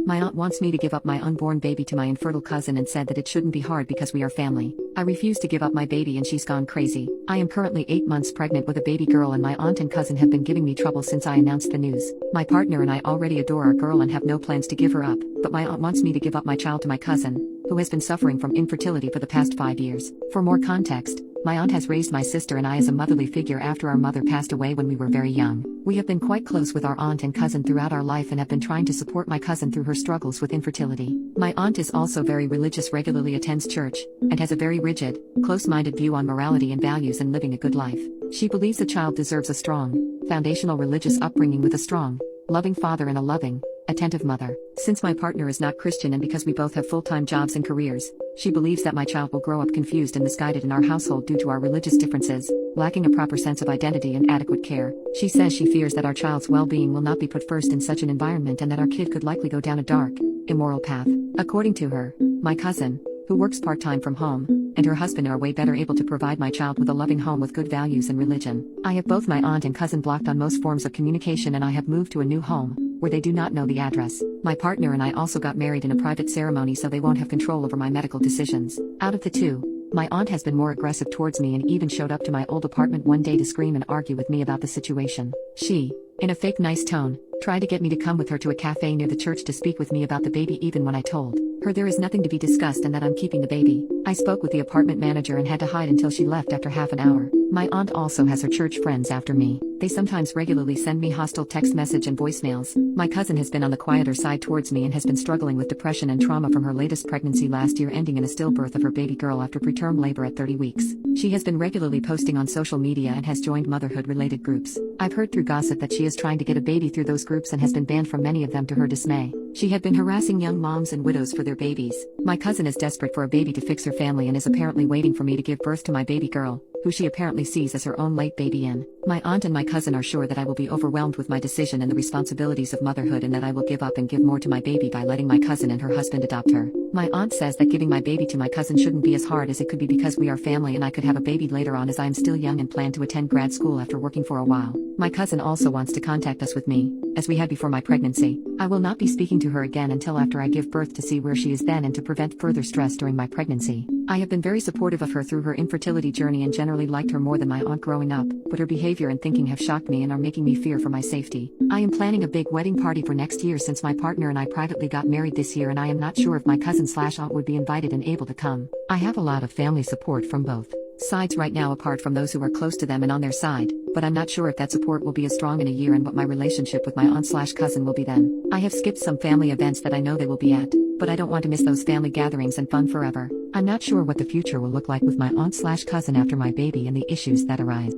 My aunt wants me to give up my unborn baby to my infertile cousin and said that it shouldn't be hard because we are family. I refuse to give up my baby and she's gone crazy. I am currently 8 months pregnant with a baby girl and my aunt and cousin have been giving me trouble since I announced the news. My partner and I already adore our girl and have no plans to give her up, but my aunt wants me to give up my child to my cousin, who has been suffering from infertility for the past 5 years. For more context, my aunt has raised my sister and I as a motherly figure after our mother passed away when we were very young. We have been quite close with our aunt and cousin throughout our life and have been trying to support my cousin through her struggles with infertility. My aunt is also very religious, regularly attends church, and has a very rigid, close-minded view on morality and values and living a good life. She believes a child deserves a strong, foundational religious upbringing with a strong, loving father and a loving, attentive mother. Since my partner is not Christian and because we both have full-time jobs and careers, she believes that my child will grow up confused and misguided in our household due to our religious differences, lacking a proper sense of identity and adequate care. She says she fears that our child's well-being will not be put first in such an environment and that our kid could likely go down a dark, immoral path. According to her, my cousin, who works part-time from home, and her husband are way better able to provide my child with a loving home with good values and religion. I have both my aunt and cousin blocked on most forms of communication and I have moved to a new home, where they do not know the address. My partner and I also got married in a private ceremony so they won't have control over my medical decisions. Out of the two, my aunt has been more aggressive towards me and even showed up to my old apartment one day to scream and argue with me about the situation. She, in a fake nice tone, tried to get me to come with her to a cafe near the church to speak with me about the baby even when I told her there is nothing to be discussed and that I'm keeping the baby. I spoke with the apartment manager and had to hide until she left after half an hour. My aunt also has her church friends after me. They sometimes regularly send me hostile text message and voicemails. My cousin has been on the quieter side towards me and has been struggling with depression and trauma from her latest pregnancy last year, ending in a stillbirth of her baby girl after preterm labor at 30 weeks. She has been regularly posting on social media and has joined motherhood-related groups. I've heard through gossip that she is trying to get a baby through those groups and has been banned from many of them to her dismay. She had been harassing young moms and widows for their babies. My cousin is desperate for a baby to fix her family and is apparently waiting for me to give birth to my baby girl, who she apparently sees as her own late baby in. My aunt and my cousin are sure that I will be overwhelmed with my decision and the responsibilities of motherhood and that I will give up and give more to my baby by letting my cousin and her husband adopt her. My aunt says that giving my baby to my cousin shouldn't be as hard as it could be because we are family and I could have a baby later on as I am still young and plan to attend grad school after working for a while. My cousin also wants to contact us with me, as we had before my pregnancy. I will not be speaking to her again until after I give birth to see where she is then and to prevent further stress during my pregnancy. I have been very supportive of her through her infertility journey and generally liked her more than my aunt growing up, but her behavior and thinking have shocked me and are making me fear for my safety. I am planning a big wedding party for next year since my partner and I privately got married this year and I am not sure if my cousin/aunt would be invited and able to come. I have a lot of family support from both sides right now apart from those who are close to them and on their side, but I'm not sure if that support will be as strong in a year and what my relationship with my aunt/cousin will be then. I have skipped some family events that I know they will be at, but I don't want to miss those family gatherings and fun forever. I'm not sure what the future will look like with my aunt/cousin after my baby and the issues that arise.